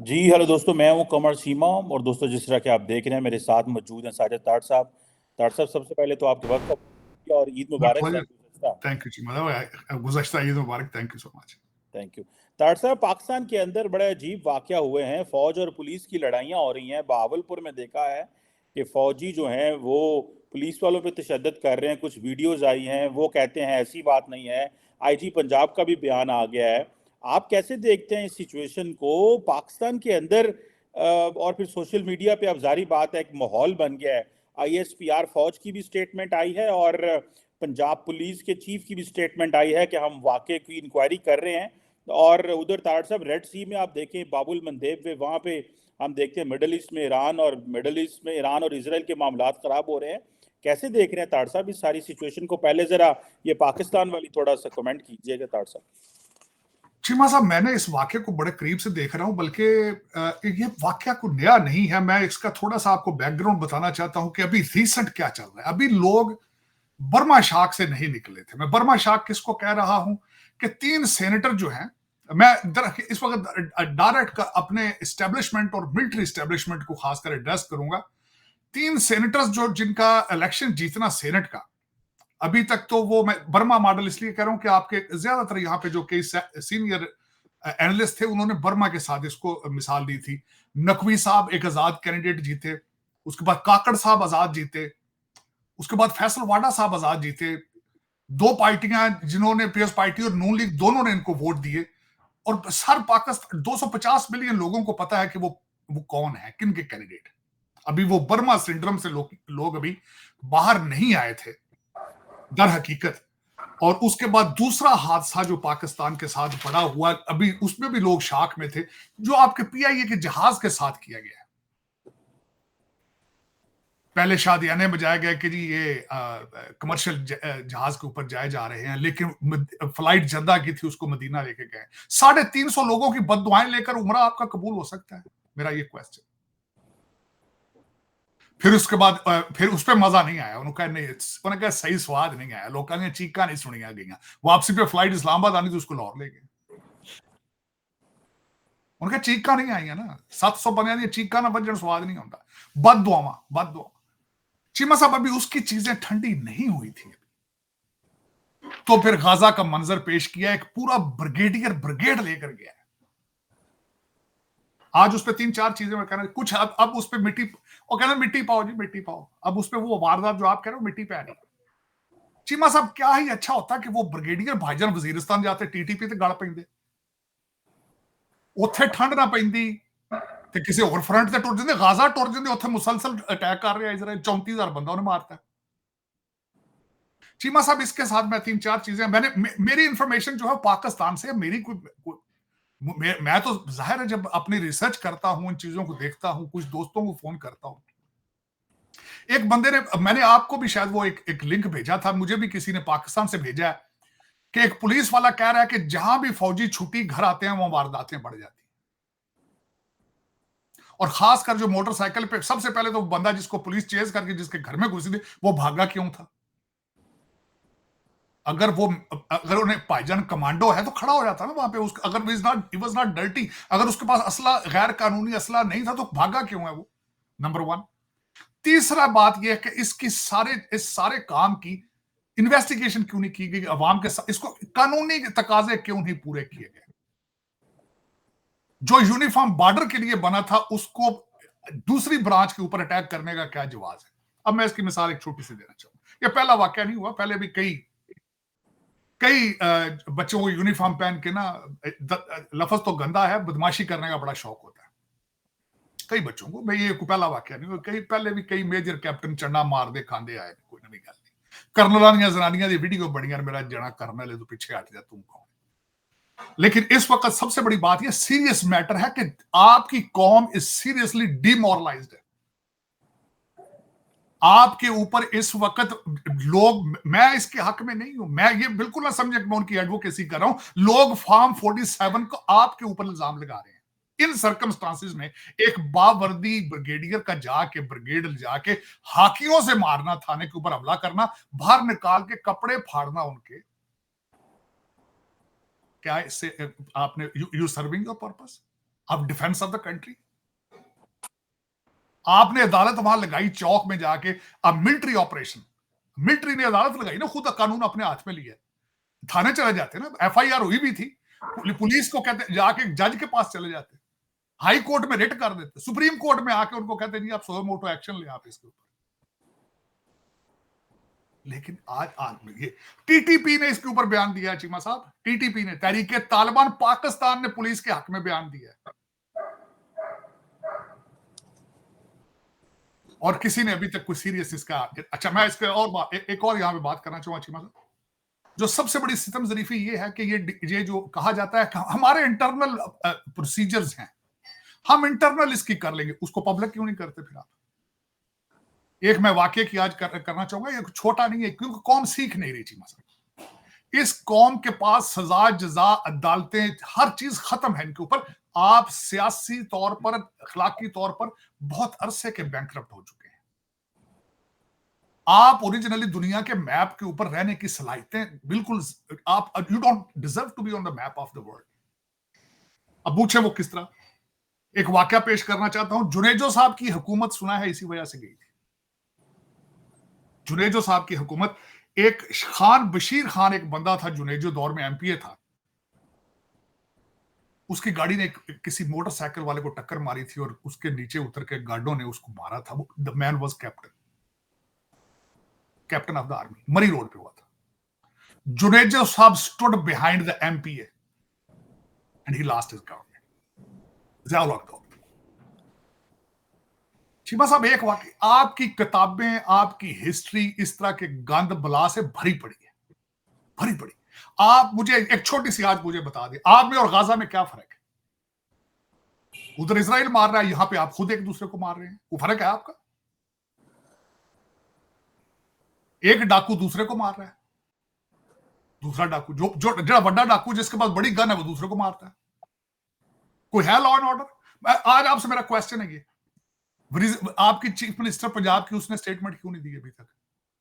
जी hello दोस्तों, मैं हूं कमर सीमा। और दोस्तों, जिस तरह के आप देख रहे हैं, मेरे साथ मौजूद हैं साजिद ताड़ साहब। ताड़ साहब, सबसे पहले तो आपके वक्त का और ईद My मुबारक pleasure. सर गुज़श्ता। Thank you जी। मतलब गुज़श्ता ईद मुबारक। Thank you so much. Thank you. ताड़ साहब, पाकिस्तान के अंदर बड़े अजीब वाक़या हुए हैं। फ़ौज और पुलिस की लड़ाइयाँ हो रही हैं। बहावलपुर में देखा है कि फ़ौजी जो हैं वो पुलिस वालों पे तशद्दुद कर रहे हैं। कुछ वीडियोज़ आई हैं, वो कहते हैं ऐसी बात नहीं है। आईजी पंजाब का भी बयान आ गया है। आप कैसे देखते हैं इस सिचुएशन को पाकिस्तान के अंदर? और फिर सोशल मीडिया पे अब ज़ाहिर बात है, एक माहौल बन गया है। आईएसपीआर फ़ौज की भी स्टेटमेंट आई है और पंजाब पुलिस के चीफ की भी स्टेटमेंट आई है कि हम वाक़े की इंक्वायरी कर रहे हैं। और उधर ताड़ साहब, रेड सी में आप देखें, बाबुल मंदेब में, वहाँ पे हम देखते हैं मिडल ईस्ट में ईरान और इसराइल के मामला ख़राब हो रहे हैं। कैसे देख रहे हैं ताड़ साहब इस सारी सिचुएशन को? पहले ज़रा ये पाकिस्तान वाली थोड़ा सा कमेंट कीजिएगा ताड़ साहब। चीमा साहब, मैंने इस वाक्य को बड़े करीब से देख रहा हूं, बल्कि ये वाक्य को नया नहीं है। मैं इसका थोड़ा सा आपको बैकग्राउंड बताना चाहता हूं कि अभी रिसेंट क्या चल रहा है। अभी लोग बर्मा शाख से नहीं निकले थे। मैं बर्मा शाख किसको कह रहा हूं कि 3 सेनेटर जो हैं, मैं इस वक्त डायरेक्ट अपने इस्टेब्लिशमेंट और मिलिट्री इस्टेब्लिशमेंट को खासकर एड्रेस करूंगा। 3 सेनेटर्स जो जिनका इलेक्शन जीतना सेनेट का, अभी तक तो वो, मैं बर्मा मॉडल इसलिए कह रहा हूं कि आपके ज्यादातर यहां पे जो कई सीनियर एनालिस्ट थे, उन्होंने बर्मा के साथ इसको मिसाल दी थी। नकवी साहब एक आजाद कैंडिडेट जीते, उसके बाद काकड़ साहब आजाद जीते, उसके बाद फैसल वाडा साहब आजाद जीते। 2 पार्टियां जिन्होंने, पीएस पार्टी और नून लीग, दोनों ने इनको वोट दिए। और हर पाकिस्तान 250 मिलियन लोगों को पता है कि वो कौन है, किन के कैंडिडेट। अभी वो बर्मा सिंड्रोम से लोग अभी बाहर नहीं आए थे दर हकीकत। और उसके बाद दूसरा हादसा जो पाकिस्तान के साथ बड़ा हुआ, अभी उसमें भी लोग शाक में थे, जो आपके पीआईए के जहाज के साथ किया गया। पहले शादियाने बजाया गया कि जी ये कमर्शियल जहाज के ऊपर जाए जा रहे हैं, लेकिन फ्लाइट जद्दा की थी, उसको मदीना लेके गए। 350 लोगों की बददुआएं लेकर उमरा आपका कबूल हो सकता है? मेरा ये क्वेश्चन। फिर उसके बाद फिर उस पर मजा नहीं आया। उन्होंने कहा सही स्वाद नहीं आया, लोगों ने चीखा नहीं सुनिया गई। वापसी पे फ्लाइट इस्लामाबाद आनी थी, उसको लाहौर ले गए। उनका चीखा नहीं आई है ना, 700 बने चीखा ना बजन स्वाद नहीं होता। बद दुआ चीमा साहब, अभी उसकी चीजें ठंडी नहीं हुई थी। तो फिर गाजा का मंजर पेश किया, एक पूरा ब्रिगेड लेकर गया। आज उस पर 3-4 चीजें मैं कह रहा हूं, कुछ अब उस पर मिट्टी, और कहना मिट्टी पाओ जी, मिट्टी पाओ। अब उस पर वो वारदात जो आप कह रहे हो, मिट्टी पे आ रही। चीमा साहब, क्या ही अच्छा होता कि वो ब्रिगेडियर भाईजान वजीरिस्तान जाते, टीटीपी ते गल पैंदे, ਉੱਥੇ ਠੰਡ ਨਾ ਪੈਂਦੀ ਤੇ ਕਿਸੇ ਹੋਰ ਫਰੰਟ ਤੇ ਟੁਰ ਜਾਂਦੇ, ਗਾਜ਼ਾ ਟੁਰ ਜਾਂਦੇ, ਉੱਥੇ ਮੁਸਲਸਲ ਅਟੈਕ कर रहा है इजराइल, 34,000 बंदा उन्हें मारता है। चीमा साहब, इसके साथ मैं 3-4 चीजें, मेरी इंफॉर्मेशन जो है पाकिस्तान से, मैं तो जाहिर है जब अपनी रिसर्च करता हूं, इन चीजों को देखता हूं, कुछ दोस्तों को फोन करता हूं। एक बंदे ने, मैंने आपको भी शायद वो एक लिंक भेजा था, मुझे भी किसी ने पाकिस्तान से भेजा है, कि एक पुलिस वाला कह रहा है कि जहां भी फौजी छुट्टी घर आते हैं, वहां वारदातें बढ़ जाती हैं। और खासकर जो मोटरसाइकिल पे, सबसे पहले तो बंदा जिसको पुलिस चेज करके जिसके घर में घुसी थी, वो भागा क्यों था? अगर उन्हें भाईजान कमांडो है तो खड़ा हो जाता ना वहां पे। अगर ही वाज नॉट डर्टी, अगर उसके पास असला, गैर कानूनी असला नहीं था, तो भागा क्यों है वो? नंबर 1। तीसरा बात यह है कि इस सारे काम की इन्वेस्टिगेशन क्यों नहीं की गई अवाम के साथ? इसको कानूनी तकाजे क्यों नहीं पूरे किए गए? जो यूनिफॉर्म बॉर्डर के लिए बना था, उसको दूसरी ब्रांच के ऊपर अटैक करने का क्या जवाब है? अब मैं इसकी मिसाल एक छोटी सी देना चाहूंगा। यह पहला वाकया नहीं हुआ, पहले भी कई बच्चों को यूनिफॉर्म पहन के ना, लफ्ज तो गंदा है, बदमाशी करने का बड़ा शौक होता है कई बच्चों को। मैं ये पहला वाकया नहीं हुआ, कई पहले भी कई मेजर कैप्टन चंडा मार दे खांदे आए, कोई नवी गल नहीं। कर्नलों दी जनानियां दी वीडियो बड़ियां, मेरा जना कर्नल है तो पीछे हट जा, तू कौन? लेकिन इस वक्त सबसे बड़ी बात यह सीरियस मैटर है कि आपकी कौम इज सीरियसली डिमोरलाइज्ड है। आपके ऊपर इस वक्त लोग, मैं इसके हक में नहीं हूं, मैं ये बिल्कुल ना समझे मैं उनकी एडवोकेसी कर रहा हूं, लोग फॉर्म 47 को आपके ऊपर इल्जाम लगा रहे हैं। इन सर्कमस्टांसिस में एक बावर्दी ब्रिगेडियर का जाके, ब्रिगेड जाके हाकियों से मारना, थाने के ऊपर हमला करना, बाहर निकाल के कपड़े फाड़ना उनके, क्या इससे आपने you serving your purpose? Of defence of the country. आपने अदालत वहां लगाई चौक में जाके, अब मिलिट्री ऑपरेशन, मिलिट्री ने अदालत लगाई ना, खुद कानून अपने हाथ में लिया। थाने चले जाते ना, एफआईआर हुई भी थी, पुलिस को कहते जाके जज के पास चले जाते, हाई कोर्ट में रिट कर देते, सुप्रीम कोर्ट में आके उनको कहते जी आप सो मोटो एक्शन ले आप इसके ऊपर। लेकिन आज ये टीटीपी ने इसके ऊपर बयान दिया है चीमा साहब, टीटीपी ने, तहरीके तालिबान पाकिस्तान ने पुलिस के हक में बयान दिया है, और किसी ने अभी तक कोई सीरियस इसका। अच्छा, मैं इसके और एक और यहां पे बात करना चाहूंगा चीमा साहब, जो सबसे बड़ी सितम जरीफी ये है कि ये जो कहा जाता है कि हमारे इंटरनल प्रोसीजर्स हैं, हम इंटरनल इसकी कर लेंगे, उसको पब्लिक क्यों नहीं करते फिर आप? एक मैं वाकये की आज करना चाहूंगा, ये छोटा नहीं है, क्योंकि कौम सीख नहीं रही चीमा साहब। इस कौम के पास सजा जजा अदालतें हर चीज खत्म है इनके ऊपर। आप सियासी तौर पर, अखलाकी तौर पर बहुत अरसे के बैंकरप्ट हो चुके हैं। आप ओरिजिनली दुनिया के मैप के ऊपर रहने की सलाहियतें बिल्कुल, आप you don't deserve to be on the map of the world. अब पूछे वो किस तरह, एक वाकया पेश करना चाहता हूं। जुनेजो साहब की हुकूमत सुना है इसी वजह से गई थी। जुनेजो साहब की हुकूमत, एक खान बशीर खान एक बंदा था, जुनेजो दौर में एमपीए था, उसकी गाड़ी ने किसी मोटरसाइकिल वाले को टक्कर मारी थी और उसके नीचे उतर के गार्डों ने उसको मारा था। The man was captain of the army, मरी रोड पे हुआ था। जुनेजो साहब stood behind the MPa and he lost his government. Cheema साहब, एक वाकई, आपकी किताबें, आपकी हिस्ट्री इस तरह के गंद बला से भरी पड़ी है, भरी पड़ी। आप मुझे एक छोटी सी आज मुझे बता दें, आप में और गाजा में क्या फर्क है? उधर इजराइल मार रहा है, यहां पे आप खुद एक दूसरे को मार रहे हैं, वो फर्क है आपका? एक डाकू दूसरे को मार रहा है, दूसरा डाकू जो बड़ा डाकू जिसके पास बड़ी गन है वो दूसरे को मारता है। कोई है लॉ एंड ऑर्डर? आज आपसे मेरा क्वेश्चन है ये, आपकी चीफ मिनिस्टर पंजाब की, उसने स्टेटमेंट क्यों नहीं दी अभी तक?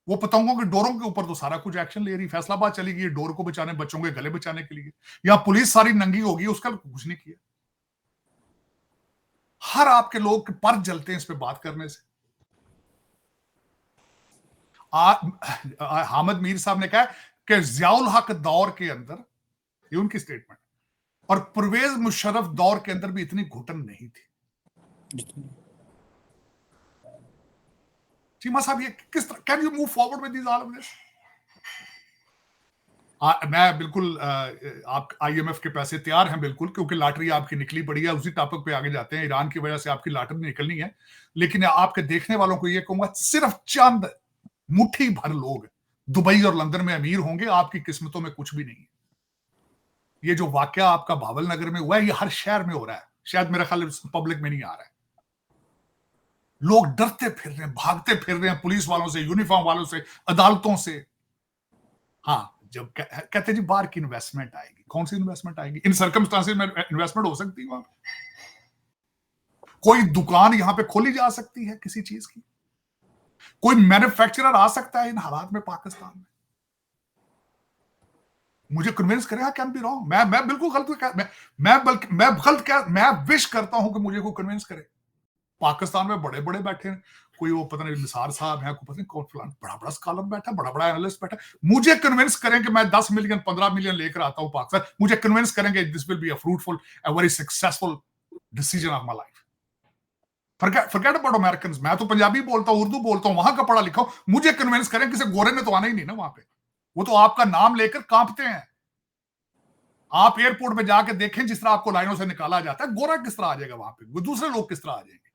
वो पतंगों के डोरों के ऊपर तो सारा कुछ एक्शन ले रही, फैसलाबाद चली गई डोर को बचाने, बच्चों के गले बचाने के लिए, या पुलिस सारी नंगी होगी, उसका कुछ नहीं किया। हर आपके लोग के पर जलते हैं इस पे बात करने से। हामिद मीर साहब ने कहा कि जियाउल हक दौर के अंदर, ये उनकी स्टेटमेंट, और परवेज मुशर्रफ दौर के अंदर भी इतनी घुटन नहीं थी। चीमा साहब, ये किस तरह, can you move forward with this all of this? मैं बिल्कुल, आप आईएमएफ के पैसे तैयार हैं बिल्कुल, क्योंकि लॉटरी आपकी निकली पड़ी है, उसी टॉपिक पे आगे जाते हैं। ईरान की वजह से आपकी लॉटरी निकलनी है, लेकिन आपके देखने वालों को ये कहूंगा, सिर्फ चंद मुट्ठी भर लोग दुबई और लंदन में अमीर होंगे, आपकी किस्मतों में कुछ भी नहीं है। ये जो वाकया आपका भावल नगर में हुआ है, ये हर शहर में हो रहा है, शायद मेरा ख्याल पब्लिक में नहीं आ रहा है। लोग डरते फिर रहे हैं, भागते फिर रहे हैं, पुलिस वालों से, यूनिफॉर्म वालों से, अदालतों से। हाँ, जब कहते जी बाहर की इन्वेस्टमेंट आएगी, कौन सी इन्वेस्टमेंट आएगी? इन सर्कमस्टांसेस में इन्वेस्टमेंट हो सकती है वहां पे? कोई दुकान यहां पे खोली जा सकती है किसी चीज की? कोई मैन्युफैक्चरर आ सकता है इन हालात में पाकिस्तान में? मुझे कन्विंस करेगा, कैन बी रॉन्ग, मैं बिल्कुल गलत, मैं गलत क्या, मैं विश करता हूं कि मुझे कोई कन्विंस करे। पाकिस्तान में बड़े बड़े बैठे हैं, कोई वो पता नहीं निसार साहब है, कोई पता नहीं कौन, फलान बड़ा बड़ा स्कॉलर बैठा, बड़ा बड़ा एनालिस्ट बैठा, मुझे कन्विंस करें कि मैं 10 मिलियन 15 मिलियन लेकर आता हूं पाकिस्तान, मुझे कन्विंस करेंगे this will be a fruitful, a very successful decision of my life. Forget about Americans, मैं तो पंजाबी बोलता हूं, उर्दू बोलता हूं, वहां का पढ़ा लिखा हूं, मुझे कन्विंस करें, किसी गोरे ने तो आना ही नहीं ना वहां पे, वो तो आपका नाम लेकर कांपते हैं। आप एयरपोर्ट पे जाके देखें, जिस तरह आपको लाइनों से निकाला जाता है, गोरा किस तरह आ जाएगा वहां पे, दूसरे लोग किस तरह आ जाएंगे?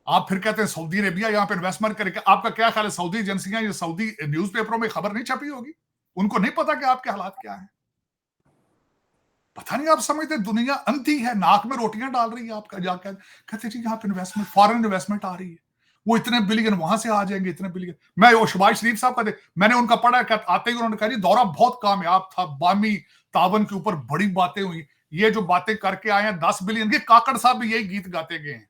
आप फिर कहते हैं सऊदी अरेबिया यहां पे इन्वेस्टमेंट करेगा। आपका क्या ख्याल है, सऊदी एजेंसियां या सऊदी न्यूज़पेपरों में खबर नहीं छपी होगी? उनको नहीं पता कि आपके हालात क्या है? पता नहीं, आप समझते दुनिया अंधी है, नाक में रोटियां डाल रही है आपका, जाकर कहते जी यहाँ पे इन्वेस्टमेंट, फॉरेन इन्वेस्टमेंट आ रही है, वो इतने बिलियन वहां से आ जाएंगे, इतने बिलियन। मैं वो शहबाज शरीफ साहब का मैंने उनका पढ़ा, आते ही उन्होंने कहा जी दौरा बहुत कामयाब था, बामी तावन के ऊपर बड़ी बातें हुई, ये जो बातें करके आए हैं 10 बिलियन की। काकड़ साहब भी यही गीत गाते गए हैं,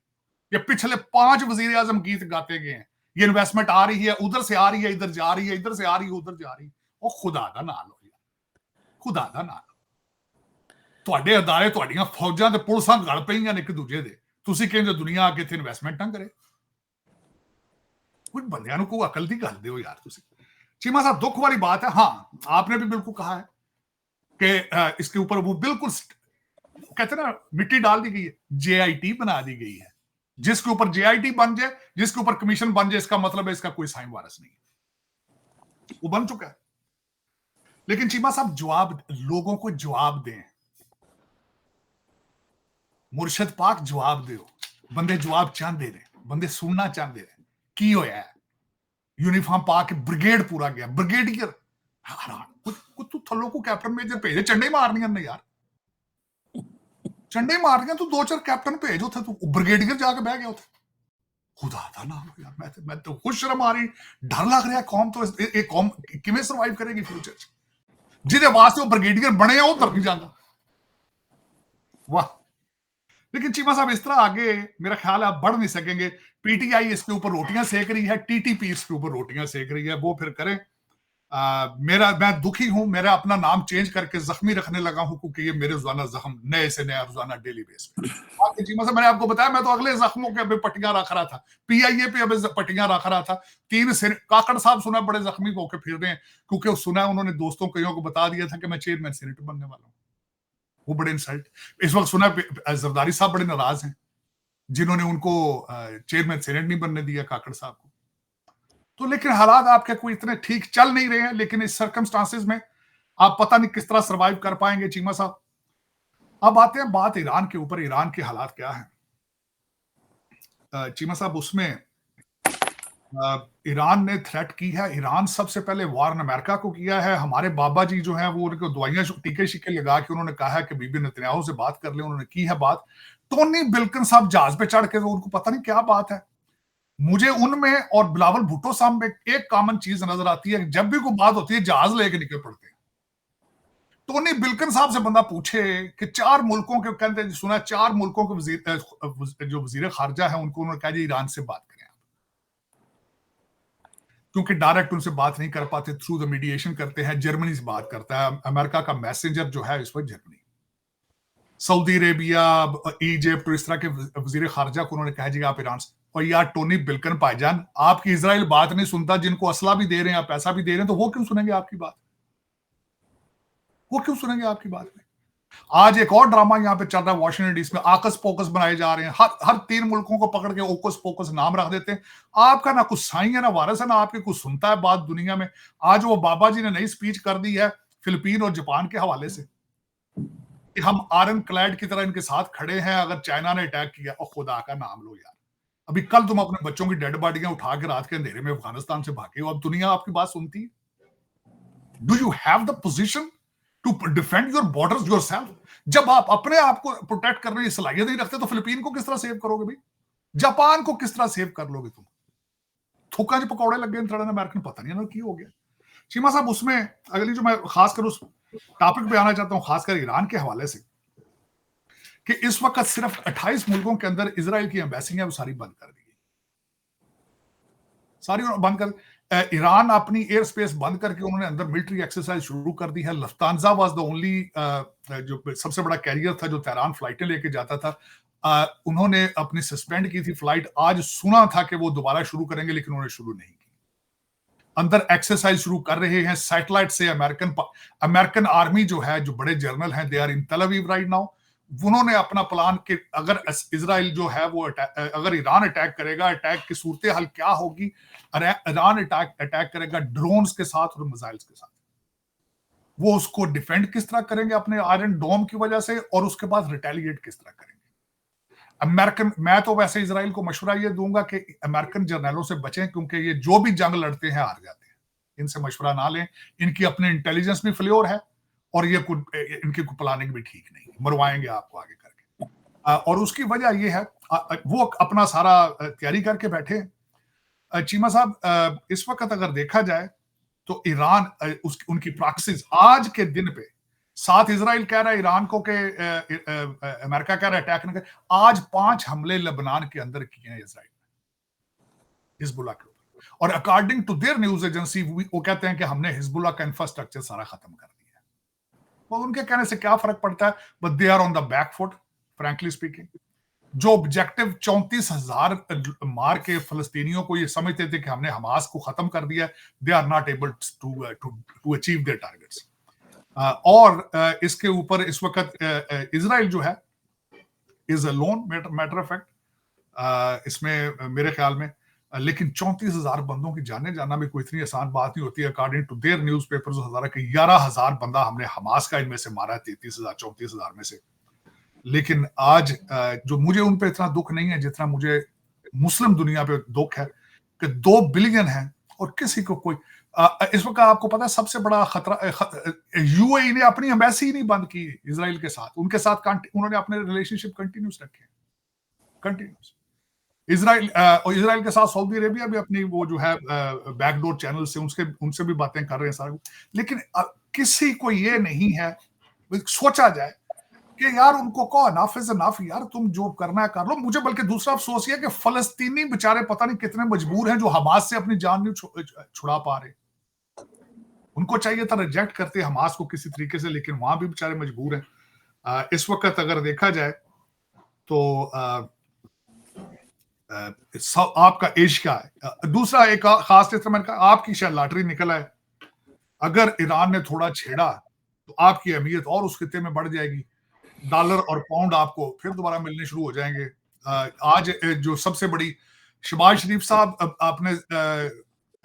ये पिछले 5 वजीर आजम गीत गाते गए हैं, ये इन्वेस्टमेंट आ रही है, उधर से आ रही है, इधर जा रही है, इधर से आ रही है, उधर जा रही है। और खुदा का ना लो यार, खुदा का ना लो। ਤੁਹਾਡੇ ਅਦਾਰੇ ਤੁਹਾਡੀਆਂ ਫੌਜਾਂ ਤੇ ਪੁਲਿਸਾਂ ਗਲ ਪਈਆਂ ਨੇ ਇੱਕ ਦੂਜੇ ਦੇ, ਤੁਸੀਂ ਕਹਿੰਦੇ ਦੁਨੀਆ ਆ ਕੇ ਇੱਥੇ ਇਨਵੈਸਟਮੈਂਟ ਨਾ ਕਰੇ। कोई बंदियां को अकल की गल दो यार तुसी। चीमा साहब दुख वाली बात है, हाँ आपने भी बिल्कुल कहा है कि इसके ऊपर वो बिल्कुल कहते ना मिट्टी डाल दी गई है, जेआईटी बना दी गई है। जिसके ऊपर जेआईटी बन जाए, जिसके ऊपर कमीशन बन जाए, इसका मतलब है इसका कोई साइन वारस नहीं है, वो बन चुका है। लेकिन चीमा साहब जवाब, लोगों को जवाब दें, मुर्शद पाक जवाब दो, बंदे जवाब चाहते ने, बंदे सुनना चाहते ने की होया है। यूनिफॉर्म पा के ब्रिगेड पूरा गया, ब्रिगेडियर कुछ तू थल्लों को कैप्टन मेजर भेजे, चंडे मारनियां ने यार, चंडे मारनियां, तू 2-4 कैप्टन भेज उथे, तू ब्रिगेडियर जाके बह गया उथे। खुदा दा नाम यार, मैं तो खुद शर्म आ रही, डर लग रहा है। कौम तो एक कौम किवें सर्वाइव करेगी फ्यूचर च, जिहदे वास्ते वो ब्रिगेडियर बने वो उधर नहीं जाता। वाह। लेकिन चीमा साहब इस तरह आगे मेरा ख्याल है आप बढ़ नहीं सकेंगे। पीटीआई इसके ऊपर रोटियां सेक रही है, टीटीपी इसके ऊपर रोटियां सेक रही है, वो फिर करें। मैं दुखी हूं, मेरा अपना नाम चेंज करके जख्मी रखने लगा हूं, क्योंकि ये मेरे रोजाना जख्म नए से नया रोजाना डेली बेस पे। चीमा साहब मैंने आपको बताया, मैं तो अगले जख्मों के अभी पट्टियां रख रहा था, पीआईए पे अभी पट्टियां रख रहा था। 3 काकड़ साहब सुना बड़े जख्मी होकर फिर रहे हैं, क्योंकि सुना उन्होंने दोस्तों कईयों को बता दिया था कि मैं चेयरमैन सीनेट बनने वाला हूं। वो बड़े इंसल्ट, इस वक्त सुना जरदारी साहब बड़े नाराज हैं, जिन्होंने उनको चेयरमैन सीनेट नहीं बनने दिया काकड़ साहब को। तो लेकिन हालात आपके कोई इतने ठीक चल नहीं रहे हैं, लेकिन इस सर्कमस्टांसेस में आप पता नहीं किस तरह सर्वाइव कर पाएंगे चीमा साहब। अब आते हैं बात ईरान के ऊपर, ईरान के हालात क्या है चीमा साहब। उसमें ईरान ने थ्रेट की है, ईरान सबसे पहले वार्न अमेरिका को किया है। हमारे बाबा जी जो है वो उनको दवाइयां टीके शिके लगा के उन्होंने कहा है कि बीबी नेतन्याहू से बात कर ले, उन्होंने की है बात। टोनी बिल्किन साहब जहाज पे चढ़ के, तो उनको पता नहीं क्या बात है। मुझे उनमें और बिलावल भुट्टो साहब में एक कॉमन चीज नजर आती है, जब भी कोई बात होती है जहाज लेके निकल पड़ते हैं। टोनी बिल्किन साहब से बंदा पूछे कि 4 मुल्कों के, कहते सुना 4 मुल्कों के जो वजीर खारजा है उनको उन्होंने कहा जी ईरान से बात करें, क्योंकि डायरेक्ट उनसे बात नहीं कर पाते, थ्रू द मीडिएशन करते हैं। जर्मनी से बात करता है, अमेरिका का मैसेंजर जो है इस वक्त जर्मनी। सऊदी अरेबिया, इजिप्ट, इस तरह के वजीर खारजा को उन्होंने कहा जी आप ईरान से। और यार टोनी बिल्किन भाईजान, आपकी इजराइल बात नहीं सुनता, जिनको असला भी दे रहे हैं आप, पैसा भी दे रहे हैं, तो वो क्यों सुनेंगे आपकी बात? वो क्यों सुनेंगे आपकी बात में? आज एक और ड्रामा यहां पे चल रहा है वाशिंगटन डीसी में, आकस पोकस बनाए जा रहे हैं। हर 3 मुल्कों को पकड़ के ओकस पोकस नाम रख देते हैं। आपका ना कुछ साई है ना वारस है, ना आपके कुछ सुनता है बात दुनिया में। आज वो बाबा जी ने नई स्पीच कर दी है फिलीपीन और जापान के हवाले से कि हम आयरन क्लैड की तरह इनके साथ खड़े हैं अगर चाइना ने अटैक किया। और खुदा का नाम लो यार, अभी कल तुम अपने बच्चों की डेड बॉडियां उठा के रात के अंधेरे में अफगानिस्तान से भागे हो, अब दुनिया आपकी बात सुनती है? Do you have the position to defend your borders yourself? जब आप अपने आप को प्रोटेक्ट करने की सलाहियत नहीं रखते, तो फिलीपीन को किस तरह सेव करोगे भाई? जापान को किस तरह सेव कर लोगे तुम? थूका जी पकौड़े लग गए थोड़ा अमेरिकन, पता नहीं ना की हो गया। चीमा साहब उसमें अगली जो मैं खासकर उस टॉपिक पे आना चाहता हूं, खासकर ईरान के हवाले से, कि इस वक्त सिर्फ 28 मुल्कों के अंदर इजराइल की एम्बेसी है वो सारी बंद कर दी गई, सारी बंद कर। ईरान अपनी एयर स्पेस बंद करके उन्होंने अंदर मिलिट्री एक्सरसाइज शुरू कर दी है। लफ्तांजा वाज द ओनली जो सबसे बड़ा कैरियर था जो तेहरान फ्लाइटें लेके जाता था, उन्होंने अपनी सस्पेंड की थी फ्लाइट। आज सुना था कि वो दोबारा शुरू करेंगे, लेकिन उन्होंने शुरू नहीं की। अंदर एक्सरसाइज शुरू कर रहे हैं सैटेलाइट से। अमेरिकन आर्मी जो है, जो बड़े जनरल हैं, दे आर इन तेल अवीव राइट नाउ। उन्होंने अपना प्लान कि अगर इजराइल जो है वो अगर ईरान अटैक करेगा, अटैक की सूरत हाल क्या होगी। ईरान अटैक करेगा ड्रोन्स के साथ और मिसाइल्स के साथ, वो उसको डिफेंड किस तरह करेंगे अपने आयरन डोम की वजह से, और उसके बाद रिटेलिएट किस तरह करेंगे। मैं तो वैसे इजराइल को मशवरा ये दूंगा कि अमेरिकन जर्नलों से बचें, क्योंकि ये जो भी जंग लड़ते हैं हार जाते हैं। इनसे मशवरा ना लें, इनकी अपनी इंटेलिजेंस भी फ्लोर है और ये इनकी प्लानिंग भी ठीक नहीं, मरवाएंगे आपको आगे करके। और उसकी वजह ये है वो अपना सारा तैयारी करके बैठे। चीमा साहब इस वक्त अगर देखा जाए तो ईरान उनकी प्रैक्टिस आज के दिन पे, साथ इजराइल कह रहा है ईरान को कि अमेरिका कह रहा है अटैक न कर। आज 5 हमले लेबनान के अंदर किए हैं इजराइल ने हिजबुल्लाह के ऊपर, और according to their news agency वो कहते हैं कि हमने हिजबुल्लाह का इंफ्रास्ट्रक्चर सारा खत्म कर दिया। तो उनके कहने से क्या फर्क पड़ता है, but they are on the back foot frankly speaking. जो ऑब्जेक्टिव 34,000 मार के फलस्तीनियों को ये समझते थे कि हमने हमास को खत्म कर दिया, they are not able to achieve their targets. और इसके ऊपर इस वक्त इजराइल जो है is alone matter of fact इसमें मेरे ख्याल में, लेकिन 34,000 बंदों की जाने जाना भी कोई इतनी आसान बात नहीं होती। According to their newspapers 11,000 बंदा हमने हमास का इनमें से मारा है, 33,000 34,000 में से। लेकिन आज जो मुझे उन पे इतना दुख नहीं है जितना मुझे मुस्लिम दुनिया पे दुख है कि 2 बिलियन है और किसी को कोई इस वक्त आपको पता है सबसे बड़ा खतरा यूएई ने अपनी एम्बेसी नहीं बंद की इजराइल के साथ, उनके साथ उन्होंने अपने रिलेशनशिप कंटिन्यूस रखे, कंटिन्यूस। इजराइल के साथ सऊदी अरेबिया भी अपनी वो जो है बैकडोर चैनल से उनसे भी बातें कर रहे हैं सारा। लेकिन किसी को ये नहीं है, सोचा जाए कि यार उनको कहो इनफ इज इनफ, यार तुम जो करना है कर लो। मुझे बल्कि दूसरा अफसोस है कि फलस्तीनी बेचारे पता नहीं कितने मजबूर हैं जो हमास से अपनी जान नहीं छुड़ा पा रहे। उनको चाहिए था रिजेक्ट करते हमास को किसी तरीके से, लेकिन वहां भी बेचारे मजबूर हैं। इस वक्त अगर देखा जाए तो आपका एज क्या है। दूसरा एक खास तरह मैंने कहा आपकी शायद लॉटरी निकल आए, अगर ईरान ने थोड़ा छेड़ा तो आपकी अहमियत और उस खिते में बढ़ जाएगी, डॉलर और पाउंड आपको फिर दोबारा मिलने शुरू हो जाएंगे। आज जो सबसे बड़ी शहबाज शरीफ साहब आपने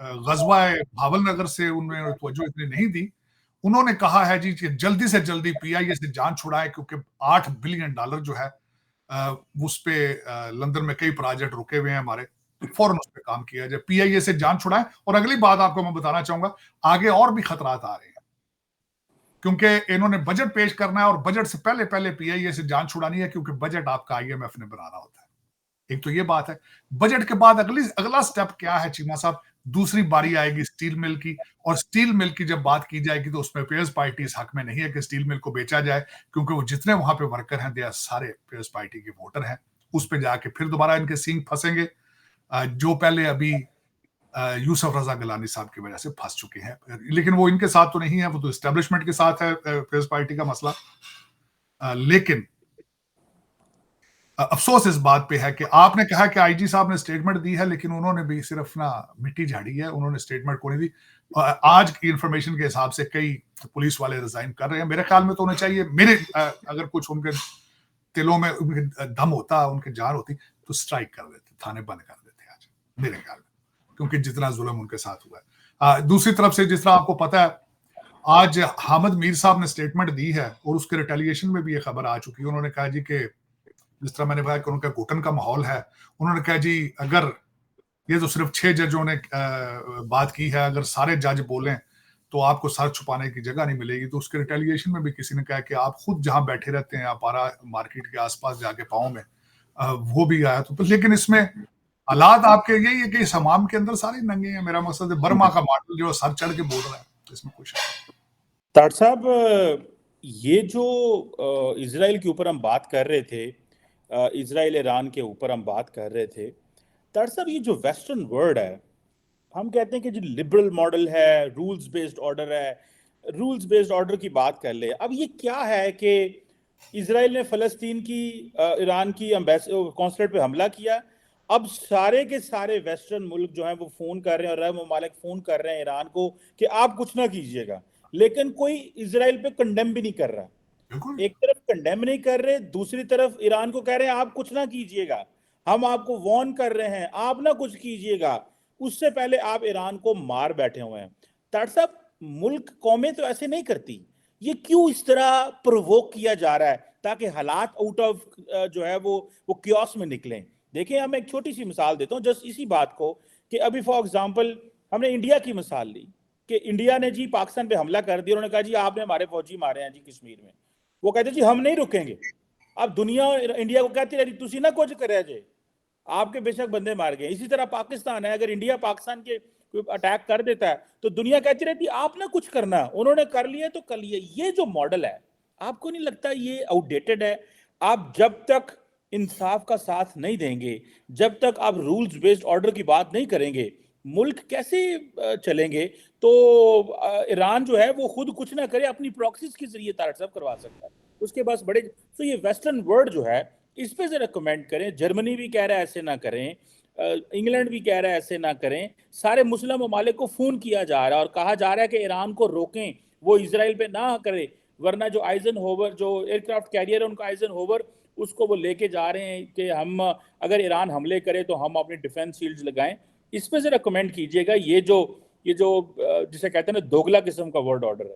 गजवा भावल नगर से उन्होंने तवज्जो इतनी नहीं दी, उन्होंने कहा है जी कि जल्दी से जल्दी पीआईए से जान छुड़ाए क्योंकि $8 बिलियन जो है उस पे लंदन में कई प्रोजेक्ट रुके हुए हैं हमारे, फौरन उस पर काम किया जाए, पीआईए से जान छुड़ाएं। और अगली बात आपको मैं बताना चाहूंगा, आगे और भी खतरात आ रहे हैं क्योंकि इन्होंने बजट पेश करना है और बजट से पहले पहले पीआईए से जान छुड़ानी है क्योंकि बजट आपका आईएमएफ ने बनाना होता है। एक तो ये बात है। बजट के बाद अगला स्टेप क्या है चीमा साहब, दूसरी बारी आएगी स्टील मिल की, और स्टील मिल की जब बात की जाएगी तो उसमें पेयर्स पार्टी इस हक में नहीं है कि स्टील मिल को बेचा जाए क्योंकि वो जितने वहां पे वर्कर हैं दे सारे पेयर्स पार्टी के वोटर हैं। उस पे जाके फिर दोबारा इनके सींग फंसेंगे जो पहले अभी यूसुफ रजा गिलानी साहब की वजह से फंस चुके हैं। लेकिन वो इनके साथ तो नहीं है, वो तो एस्टेब्लिशमेंट के साथ है पेयर्स पार्टी का मसला। लेकिन अफसोस इस बात पे है कि आपने कहा कि आईजी साहब ने स्टेटमेंट दी है, लेकिन उन्होंने भी सिर्फ ना मिट्टी झाड़ी है, उन्होंने स्टेटमेंट को नहीं दी। आज की इंफॉर्मेशन के हिसाब से कई पुलिस वाले रिजाइन कर रहे हैं। मेरे ख्याल में तो उन्हें चाहिए, अगर कुछ उनके दिलों में उनके दम होता, उनकी जान होती तो स्ट्राइक कर देते, थाने बंद कर देते आज मेरे ख्याल में, क्योंकि जितना जुल्म उनके साथ हुआ है। दूसरी तरफ से जिस तरह आपको पता है आज हामिद मीर साहब ने स्टेटमेंट दी है और उसके रिटेलिएशन में भी ये खबर आ चुकी है। उन्होंने कहा जी कि जिस तरह मैंने कहा कि उनका घुटन का माहौल है, उन्होंने कहा जी अगर ये तो सिर्फ 6 जजों ने बात की है, अगर सारे जज बोलें तो आपको सर छुपाने की जगह नहीं मिलेगी। तो उसके रिटेलिएशन में भी किसी ने कहा कि आप खुद जहां बैठे रहते हैं अपारा मार्केट के आसपास जाके पाओ में, वो भी आया तो लेकिन इसमें हालात आपके यही है कि इस हमाम के अंदर सारे नंगे हैं। मेरा मकसद है बर्मा का मॉडल जो सर चढ़ के बोल रहा है, इसमें कुछ तार साहब ये जो इजराइल के ऊपर हम बात कर रहे थे, इजराइल ईरान के ऊपर हम बात कर रहे थे, तार साहब ये जो वेस्टर्न वर्ल्ड है, हम कहते हैं कि जो लिबरल मॉडल है, रूल्स बेस्ड ऑर्डर है, रूल्स बेस्ड ऑर्डर की बात कर ले। अब ये क्या है कि इजराइल ने फलस्तीन की ईरान की कॉन्सुलेट पे हमला किया, अब सारे के सारे वेस्टर्न मुल्क जो हैं वो फोन कर रहे हैं और अरब ममालिक फोन कर रहे हैं ईरान को कि आप कुछ ना कीजिएगा, लेकिन कोई इजराइल पे कंडेम भी नहीं कर रहा। एक तरफ कंडेम नहीं कर रहे, दूसरी तरफ ईरान को कह रहे हैं आप कुछ ना कीजिएगा, हम आपको वार्न कर रहे हैं आप ना कुछ कीजिएगा, उससे पहले आप ईरान को मार बैठे हुए हैं। तार साहब मुल्क कौमें तो ऐसे नहीं करती, ये क्यों इस तरह प्रोवोक किया जा रहा है ताकि हालात आउट ऑफ जो है वो क्योस में निकलें। देखिए हम एक छोटी सी मिसाल देता हूँ जस्ट इसी बात को, कि अभी फॉर एग्जांपल हमने इंडिया की मिसाल ली कि इंडिया ने जी पाकिस्तान पे हमला कर दिया, उन्होंने कहा जी आपने हमारे फौजी मारे हैं जी कश्मीर में, वो कहते जी हम नहीं रुकेंगे। अब दुनिया इंडिया को कहती रही तुसी ना कुछ करे जे, आपके बेशक बंदे मार गए। इसी तरह पाकिस्तान है, अगर इंडिया पाकिस्तान के कोई अटैक कर देता है तो दुनिया कहती रहती आप ना कुछ करना, उन्होंने कर लिया तो कर लिया। ये जो मॉडल है आपको नहीं लगता ये आउटडेटेड है? आप जब तक इंसाफ का साथ नहीं देंगे, जब तक आप रूल्स बेस्ड ऑर्डर की बात नहीं करेंगे, मुल्क कैसे चलेंगे? तो ईरान जो है वो खुद कुछ ना करे, अपनी प्रॉक्सीज के जरिए तारक साहब करवा सकता है। उसके पास बड़े, तो ये वेस्टर्न वर्ल्ड जो है इस पे जरा कमेंट करें। जर्मनी भी कह रहा है ऐसे ना करें, इंग्लैंड भी कह रहा है ऐसे ना करें, सारे मुस्लिम ममालिक को फोन किया जा रहा है और कहा जा रहा है कि ईरान को रोकें, वो इसराइल पे ना करे, वरना जो आइजन होवर जो एयरक्राफ्ट कैरियर है उनका आइजन होवर, उसको वो लेके जा रहे हैं कि हम अगर ईरान हमले करे तो हम अपनी डिफेंस शील्ड्स लगाएं। इस पे जरा कमेंट कीजिएगा, ये जो जिसे कहते हैं ना दोगला किस्म का वर्ड ऑर्डर है।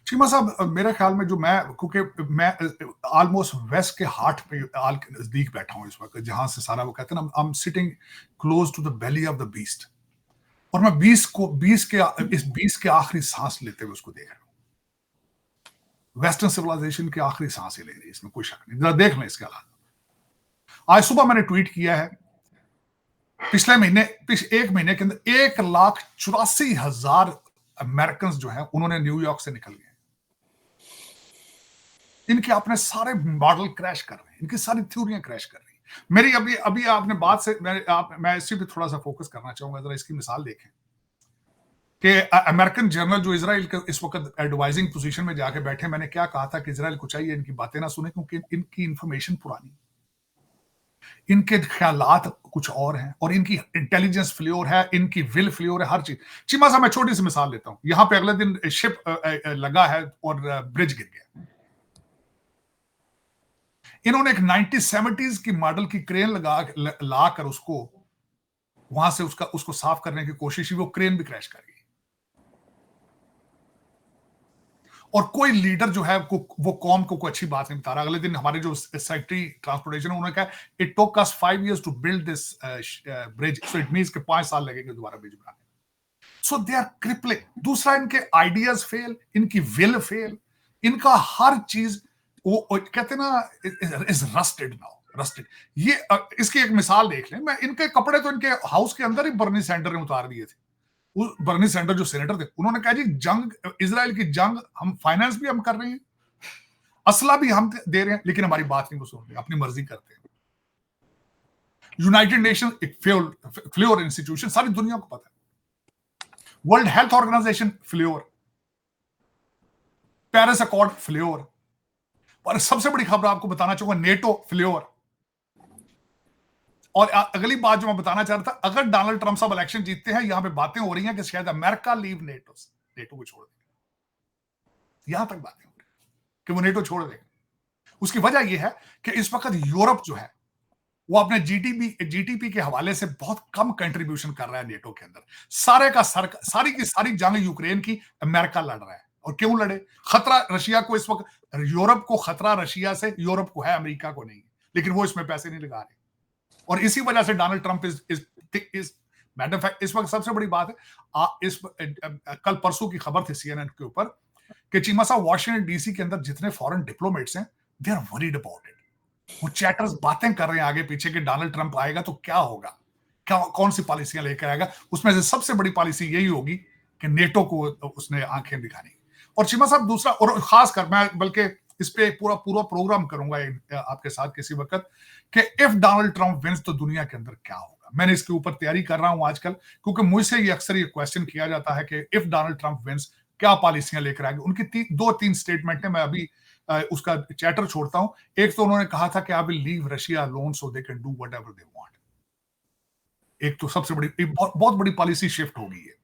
चीमा साहब, मेरे ख्याल में जो क्योंकि मैं ऑलमोस्ट वेस्ट के हार्ट पे के नजदीक बैठा हूं इस वक्त, जहां से सारा वो कहते हैं ना, I am sitting close to the belly of the beast, और मैं 20 के आखिरी सांस लेते हुए उसको देख रहा हूं। वेस्टर्न सिविलाइजेशन की आखिरी सांसें ले रही है, इसमें कोई शक नहीं। जरा देख लें इसके हालात। आज सुबह मैंने ट्वीट किया है, पिछले एक महीने के अंदर 1,84,000 अमेरिकन जो हैं उन्होंने न्यूयॉर्क से निकल गए। इनके अपने सारे मॉडल क्रैश कर रहे हैं, इनकी सारी थ्योरियां क्रैश कर रही हैं। मेरी अभी अभी आपने बात से मैं इसी पे थोड़ा सा फोकस करना चाहूंगा। जरा इसकी मिसाल देखें कि अमेरिकन जर्नल जो इजराइल के इस वक्त एडवाइजिंग पोजीशन में जाके बैठे, मैंने क्या कहा था कि इजराइल को चाहिए इनकी बातें ना सुने, क्योंकि इनकी इंफॉर्मेशन पुरानी, इनके ख्यालात कुछ और हैं, और इनकी इंटेलिजेंस फ्लोर है, इनकी विल फ्लोर है, हर चीज। चिमा सा, मैं छोटी सी मिसाल लेता हूं। यहां पे अगले दिन शिप लगा है और ब्रिज गिर गया। इन्होंने एक 1970s की मॉडल की क्रेन लाकर उसको वहां से उसको साफ करने की कोशिश की, वो क्रेन भी क्रैश कर गई। और कोई लीडर जो है वो कौम को कोई अच्छी बात नहीं बता रहा। अगले दिन हमारे जो सेक्रेटरी ट्रांसपोर्टेशन, उन्होंने कहा it took us 5 years to build this bridge, so it means कि 5 साल लगेंगे दोबारा ब्रिज बनाने। So they are crippling. दूसरा, इनके आइडियाज फेल, इनकी विल फेल, इनका हर चीज वो कहते हैं ना इज रस्टेड नाउ, रस्टेड। ये इसकी एक मिसाल देख लें। मैं इनके कपड़े तो इनके हाउस के अंदर ही बर्नी सैंडर ने उतार दिए थे। बर्नी सैंडर जो सेनेटर थे, उन्होंने कहा जी जंग, इजराइल की जंग, हम फाइनेंस भी हम कर रहे हैं, असला भी हम दे रहे हैं, लेकिन हमारी बात नहीं को सुन रहे, अपनी मर्जी करते हैं। यूनाइटेड नेशन एक फ्लोर इंस्टीट्यूशन, सारी दुनिया को पता है। World Health Organization flawed, Paris Accord flawed, और सबसे बड़ी खबर आपको बताना चाहूंगा, नेटो फ्लोर। और अगली बात जो मैं बताना चाह रहा था, अगर डोनाल्ड ट्रंप साहब इलेक्शन जीतते हैं, यहां पे बातें हो रही हैं कि शायद अमेरिका लीव नेटो को छोड़ देगा। यहां तक बातें हो रही हैं कि वो नेटो छोड़ देगा। उसकी वजह यह है कि इस वक्त यूरोप जो है वो अपने जीटीपी के हवाले से बहुत कम कंट्रीब्यूशन कर रहा है नेटो के अंदर। सारी की सारी जंग यूक्रेन की अमेरिका लड़ रहा है। और क्यों लड़े? खतरा रशिया को इस वक्त, यूरोप को खतरा रशिया से यूरोप को है, अमेरिका को नहीं, लेकिन वो इसमें पैसे नहीं लगा रहे। और इसी वजह से Donald Trump is matter of fact इस वक्त सबसे बड़ी बात है। कल परसों की खबर थी सीएनएन के ऊपर कि चीमा साहब, वॉशिंगटन डीसी के अंदर जितने फॉरेन डिप्लोमेट्स हैं, they are worried about it. वो चैटर्स बातें कर रहे हैं आगे पीछे कि डोनाल्ड ट्रंप आएगा तो क्या होगा, कौन सी पॉलिसियां लेकर आएगा। उसमें से सबसे बड़ी पॉलिसी यही होगी कि नेटो को उसने आंखें दिखानी। और चीमा साहब, दूसरा, और खासकर मैं बल्कि इस पे पूरा प्रोग्राम करूंगा आपके साथ किसी वक्त कि इफ डोनाल्ड ट्रंप विंस तो दुनिया के अंदर क्या होगा। मैंने इसके ऊपर तैयारी कर रहा हूं आजकल, क्योंकि मुझसे ये अक्सर ये क्वेश्चन किया जाता है कि इफ डोनाल्ड ट्रंप विंस क्या पॉलिसियां लेकर आएंगे। उनकी 2-3 स्टेटमेंट है, मैं अभी उसका चैटर छोड़ता हूं। एक तो उन्होंने कहा था कि I will leave Russia alone so they can do whatever they want. एक तो सबसे बड़ी बहुत बड़ी पॉलिसी शिफ्ट होगी ये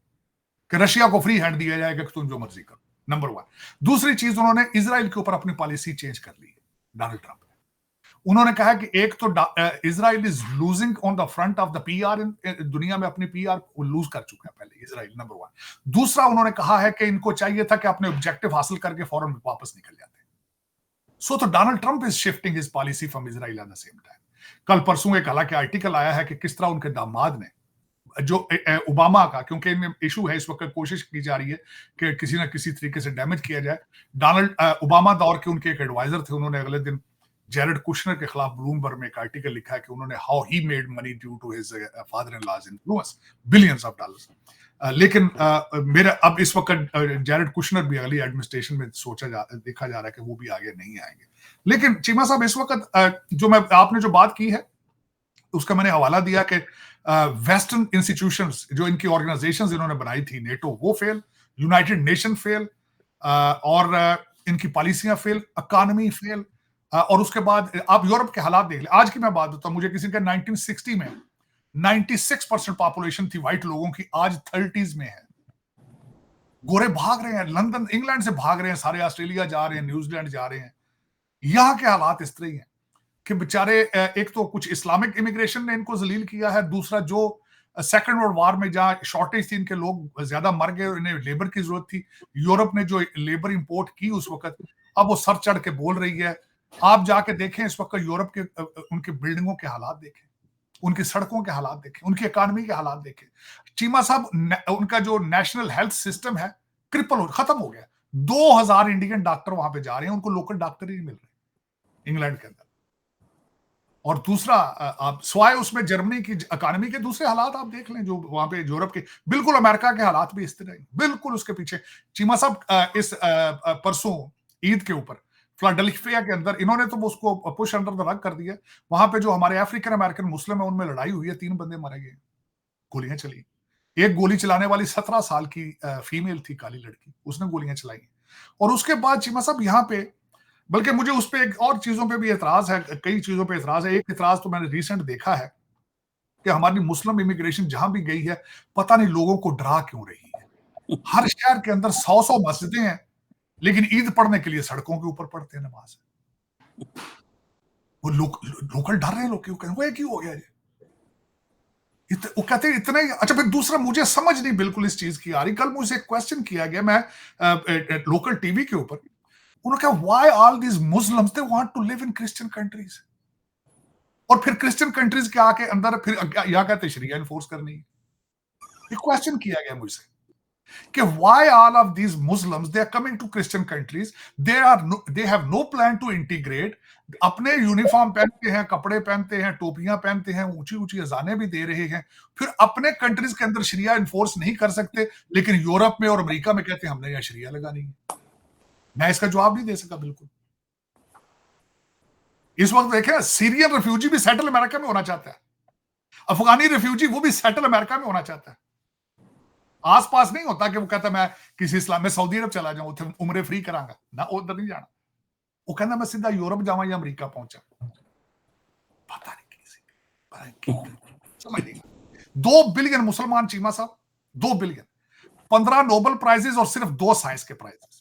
कि रशिया को फ्री हैंड दिया जाएगा कि तुम जो मर्जी करो, नंबर 1। दूसरी चीज, उन्होंने इजराइल के ऊपर अपनी पॉलिसी चेंज कर ली है डोनाल्ड ट्रंप ने। उन्होंने कहा कि एक तो Israel is losing on the front of the PR, दुनिया में अपनी पीआर लूज कर चुका है पहले इजराइल, नंबर 1। दूसरा, उन्होंने कहा है कि इनको चाहिए था कि अपने ऑब्जेक्टिव हासिल करके फौरन वापस निकल जाते। सो तो Donald Trump is shifting his policy from Israel at the same time. कल परसों एक हालांकि आर्टिकल आया है कि किस तरह उनके दामाद ने, जो ओबामा का, क्योंकि इनमें इशू है इस वक्त, कोशिश की जा रही है कि किसी ना किसी तरीके से डैमेज किया जाए। ओबामा दौर के उनके एक एडवाइजर थे, उन्होंने अगले दिन जेरेड कुशनर के खिलाफ ब्लूमबर्ग में एक आर्टिकल लिखा है कि उन्होंने how he made money due to his father in law's influence, billions of dollars. लेकिन मेरा अब इस वक्त जेरेड कुशनर भी अगली एडमिनिस्ट्रेशन में देखा जा रहा है कि वो भी आगे नहीं आएंगे। लेकिन चीमा साहब, इस वक्त जो आपने जो बात की है उसका मैंने हवाला दिया कि वेस्टर्न इंस्टीट्यूशंस जो इनकी ऑर्गेनाइजेशंस इन्होंने बनाई थी, नेटो वो फेल, यूनाइटेड नेशन फेल, और इनकी पॉलिसियां फेल, इकोनॉमी फेल, और उसके बाद आप यूरोप के हालात देख ले। आज की मैं बात बताता हूं, मुझे किसी का 1960 में 96% पॉपुलेशन थी वाइट लोगों की, आज 30s में है। गोरे भाग रहे हैं, लंदन इंग्लैंड से भाग रहे हैं सारे, ऑस्ट्रेलिया जा रहे हैं, न्यूजीलैंड जा रहे हैं। यहां के हालात इस तरह ही हैं कि बेचारे, एक तो कुछ इस्लामिक इमिग्रेशन ने इनको जलील किया है, दूसरा जो सेकेंड वर्ल्ड वॉर में जहां शॉर्टेज थी, इनके लोग ज्यादा मर गए, इन्हें लेबर की जरूरत थी, यूरोप ने जो लेबर इंपोर्ट की उस वक्त, अब वो सर चढ़ के बोल रही है। आप जाके देखें इस वक्त यूरोप के उनके बिल्डिंगों के हालात देखें, उनकी सड़कों के हालात देखें, उनकी इकोनॉमी के हालात देखें। चीमा साहब, उनका जो नेशनल हेल्थ सिस्टम है खत्म हो गया। 2000 इंडियन डॉक्टर वहां पे जा रहे हैं, उनको लोकल डॉक्टर ही नहीं मिल रहे इंग्लैंड के अंदर। और दूसरा, आप स्वाय उसमें जर्मनी की इकोनॉमी के दूसरे हालात आप देख लें, जो वहां पे यूरोप के, बिल्कुल अमेरिका के हालात भी इस तरह ही, बिल्कुल उसके पीछे। चीमा साहब, इस परसों ईद के ऊपर फिलाडेल्फिया के अंदर इन्होंने तो उसको पुश अंडर द रग कर दिया। वहां पे जो हमारे अफ्रीकन अमेरिकन मुस्लिम है, उनमें लड़ाई हुई है, 3 बंदे मारे गए, गोलियां चली। एक गोली चलाने वाली 17 साल की फीमेल थी, काली लड़की, उसने गोलियां चलाई। और उसके बाद चीमा साहब यहाँ पे, बल्कि मुझे उस पे एक और चीजों पे भी एतराज है, कई चीजों पे एतराज है। एक एतराज तो मैंने रिसेंट देखा है कि हमारी मुस्लिम इमिग्रेशन जहां भी गई है, पता नहीं लोगों को डरा क्यों रही है। हर शहर के अंदर 100 मस्जिदें हैं, लेकिन ईद पढ़ने के लिए सड़कों के ऊपर पढ़ते हैं नमाज। वो लोकल डर रहे हैं, लोग क्यों हो गया ये? वो कहते हैं इतने। अच्छा, फिर दूसरा, मुझे समझ नहीं बिल्कुल इस चीज की आ रही। कल मुझे क्वेश्चन किया गया, मैं लोकल टीवी के ऊपर, उन्होंने कहा why all these Muslims they want to live in Christian countries, और फिर क्रिश्चियन कंट्रीज के आके अंदर फिर यहां कहते शरिया इन्फोर्स करनी है। ये क्वेश्चन किया गया मुझसे कि why all of these Muslims they are coming to Christian countries, they have no plan to integrate. अपने यूनिफॉर्म पहनते हैं, कपड़े पहनते हैं, टोपियां पहनते हैं, ऊंची ऊंची अजाने भी दे रहे हैं, फिर अपने कंट्रीज के अंदर शरिया इन्फोर्स नहीं कर सकते, लेकिन यूरोप में और अमेरिका में कहते हैं हमने यहां शरिया लगानी है। मैं इसका जवाब नहीं दे सका बिल्कुल। इस वक्त देखें, सीरियन रिफ्यूजी भी सेटल अमेरिका में होना चाहता है, अफगानी रिफ्यूजी वो भी सेटल अमेरिका में होना चाहता है। आसपास नहीं होता कि वो कहता मैं किसी इस्लाम में सऊदी अरब चला जाऊं, उम्रे फ्री करांगा ना, उधर नहीं जाना। वो कहता मैं सीधा यूरोप जावा या अमेरिका पहुंचा। पता नहीं किसी समझ नहीं। 2 बिलियन मुसलमान चीमा साहब, 2 बिलियन, 15 नोबेल प्राइजेस और सिर्फ 2 साइंस के प्राइजेस,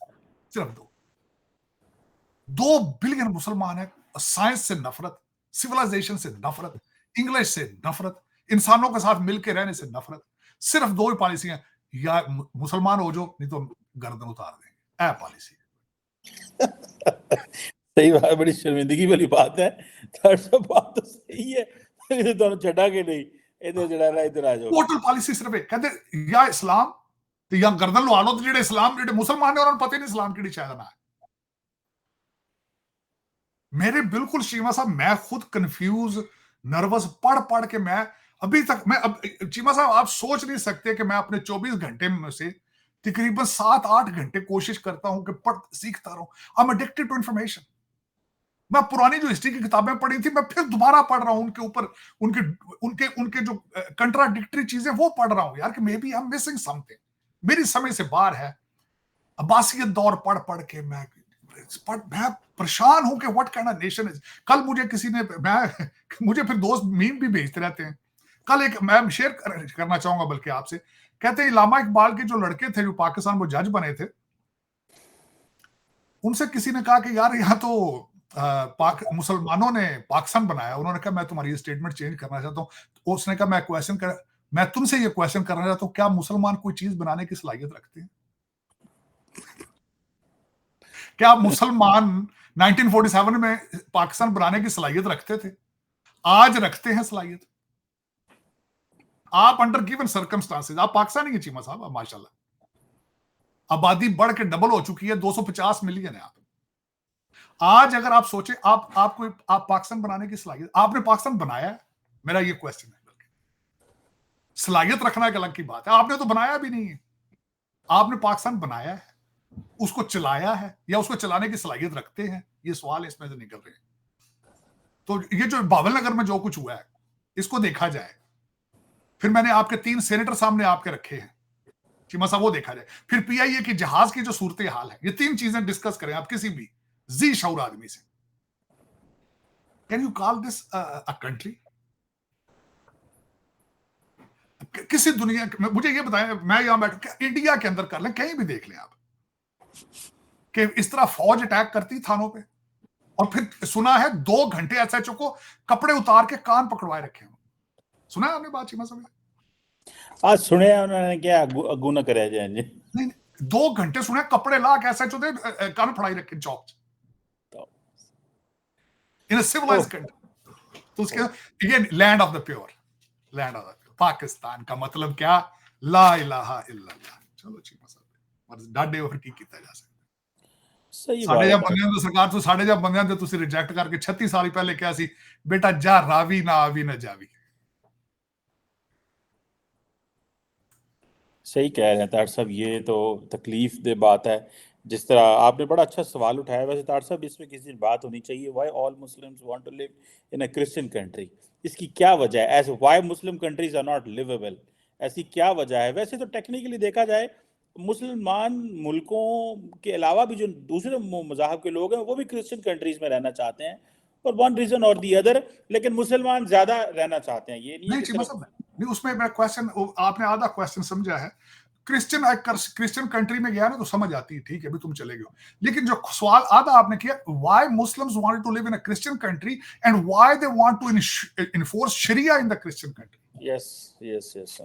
सिर्फ 2 बिलियन मुसलमान है। साइंस से नफरत, सिविलाइजेशन से नफरत, इंग्लिश से नफरत, इंसानों के साथ मिलकर रहने से नफरत। सिर्फ 2 ही पॉलिसियां, या मुसलमान हो जो, नहीं तो गर्दन उतार देंगे, पॉलिसी। सही बात, बड़ी शर्मिंदगी वाली बात है। बात तो सही है, दोनों चढ़ा के नहीं, इधर चढ़ाना इधर आ जाओ। टोटल पॉलिसी सिर्फ एक, कहते या इस्लाम ते या गर्दन लवा लो, तो जेडे इस्लाम जेडे मुसलमान है उन्होंने पता नहीं इस्लाम की शायद ना है। मेरे बिल्कुल चीमा साहब, मैं खुद कंफ्यूज, नर्वस पढ़ पढ़ के, मैं अभी तक, मैं अब चीमा साहब आप सोच नहीं सकते कि मैं अपने 24 घंटे में से तकरीबन 7-8 घंटे कोशिश करता हूं कि पढ़ सीखता रहूं। I am addicted to information. मैं पुरानी जो हिस्ट्री की किताबें पढ़ी थी, मैं फिर दोबारा पढ़ रहा हूं, उनके ऊपर उनके उनके उनके जो कंट्राडिक्टरी चीजें वो पढ़ रहा हूं यार, कि maybe I am missing something, मेरी समझ से बाहर है। अब्बासियत दौर पढ़ पढ़ के मैं परेशान हूं कि what kind of nation is. कल मुझे किसी ने, मुझे फिर दोस्त मीम भी भेजते रहते हैं। कल एक मैं शेयर करना चाहूंगा बल्कि आपसे, कहते हैं इलामा इकबाल के जो लड़के थे जो पाकिस्तान में जज बने थे, उनसे किसी ने कहा कि यार यहाँ तो मुसलमानों ने पाकिस्तान बनाया। उन्होंने कहा मैं तुम्हारी स्टेटमेंट चेंज करना चाहता हूँ। तो उसने कहा मैं तुमसे ये क्वेश्चन करना चाहता हूँ, क्या मुसलमान कोई चीज बनाने की सलाहियत रखते हैं? क्या मुसलमान 1947 में पाकिस्तान बनाने की सलाहियत रखते थे? आज रखते हैं सलाहियत? आप अंडर गिवन सर्कमस्टांसेस, आप पाकिस्तानी है चीमा साहब, माशाल्लाह आबादी बढ़ के डबल हो चुकी है, 250 मिलियन है। आज अगर आप सोचे, आप पाकिस्तान बनाने की सलाहियत, आपने पाकिस्तान बनाया है? मेरा ये क्वेश्चन है। सलाहियत रखना एक अलग की बात है, आपने तो बनाया भी नहीं है। आपने पाकिस्तान बनाया है, उसको चलाया है, या उसको चलाने की सलाहियत रखते हैं? ये सवाल इसमें से निकल रहे हैं। तो ये जो बावल नगर में जो कुछ हुआ है, इसको देखा जाए। फिर मैंने आपके 3 सेनेटर सामने आपके रखे हैं, चीमा साहब, वो देखा जाए। फिर पीआईए की जहाज की जो सूरत हाल है, ये 3 चीजें डिस्कस करें आप किसी भी जी शऊर आदमी से। Can you call this a country? किसी दुनिया में मुझे ये बताएं, मैं यहां बैठ इंडिया के अंदर कर लें, कहीं भी देख लें आप कि इस तरह फौज अटैक करती थानों पे, और फिर सुना है 2 घंटे एसएचओ को कपड़े उतार के कान पकड़वाए रखे हो। सुना है आपने बात चीमा साहब? आज सुने उन्होंने क्या अगू न करे जाए जी। नहीं, 2 घंटे सुने कपड़े ला के एसएचओ दे कान फड़ाई रखे चौक इन सिविलाइज्ड कंट्री। तो उसके ये land of the pure, land of the pure Pakistan का मतलब क्या? ला इलाहा इल्लल्लाह। चलो चीमा साहब डाडे और की किया जा सकता। सही साढ़े जब बात बंदे तो सरकार तो साढ़े जब बंदे तुसी रिजेक्ट करके 36 साल पहले क्या सी बेटा जा रावी ना आवी ना जावी। सही कह रहे हैं तार साहब, ये तो तकलीफ दे बात है। जिस तरह आपने बड़ा अच्छा सवाल उठाया, वैसे तार साहब इसमें किसी दिन बात होनी चाहिए, why all Muslims want to live in a Christian country. इसकी क्या वजह है? As why Muslim countries are not liveable, ऐसी क्या वजह है? वैसे तो टेक्निकली देखा जाए मुसलमान मुल्कों के अलावा भी जो दूसरे मज़ाहब के लोग हैं वो भी क्रिश्चियन कंट्रीज में रहना चाहते हैं, और वन रीजन और दी अदर, लेकिन मुसलमान ज्यादा रहना चाहते हैं। ये नहीं है नहीं कि चीमा सिर्फ साहब, नहीं उसमें मैं क्वेश्चन, आपने आधा क्वेश्चन समझा है। क्रिश्चियन कंट्री में गया ना तो समझ आती है, ठीक है, अभी तुम चले गए। लेकिन जो सवाल आधा आपने किया, why Muslims wanted to live in a Christian country and why they want to enforce sharia in the Christian country. Yes yes yes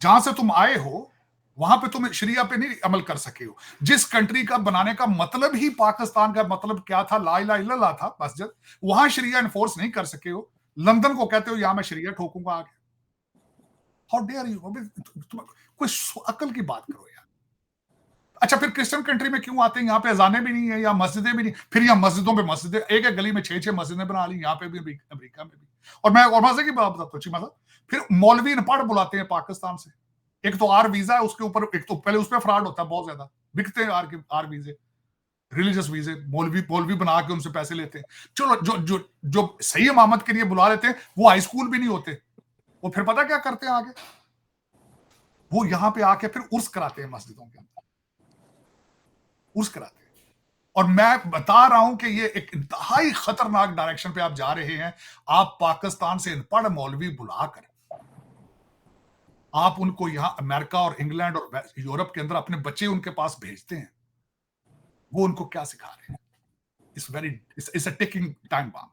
जहां से तुम आए हो वहां पे तुम शरिया पे नहीं अमल कर सके हो। जिस कंट्री का बनाने का मतलब ही पाकिस्तान का मतलब क्या था, ला इलाहा इल्लल्लाह था, मस्जिद, वहां शरिया इन्फोर्स नहीं कर सके हो। लंदन को कहते हो यहां मैं शरिया ठोकूंगा आगे। How dare you? कोई अकल की बात करो यार। अच्छा, फिर क्रिश्चियन कंट्री में क्यों आते हैं? यहाँ पे अजाने भी नहीं है, या मस्जिदें भी नहीं, फिर यहाँ मस्जिदों पे मस्जिदें, एक एक गली में 6-6 मस्जिदें बना ली, यहाँ पे भी, अमेरिका में भी। और मैं और मजे की बात बताता हूँ चीमा साहब, फिर मौलवी अनपढ़ बुलाते हैं पाकिस्तान से। एक तो आर वीजा है उसके ऊपर, एक तो पहले उस पर फ्रॉड होता है बहुत ज्यादा, बिकते हैं आर वीजे, रिलीजियस वीजे, मौलवी मौलवी बना के उनसे पैसे लेते हैं। चलो, जो जो जो सही इमामत के लिए बुला लेते हैं वो हाई स्कूल भी नहीं होते, वो फिर पता क्या करते हैं आगे, वो यहाँ पे आके फिर उर्स कराते हैं मस्जिदों के अंदर, उर्स कराते हैं। और मैं बता रहा हूं कि ये एक इंतहाई खतरनाक डायरेक्शन पे आप जा रहे हैं। आप पाकिस्तान से अनपढ़ मौलवी बुलाकर आप उनको यहां अमेरिका और इंग्लैंड और यूरोप के अंदर अपने बच्चे उनके पास भेजते हैं, वो उनको क्या सिखा रहे हैं? It's a ticking time bomb.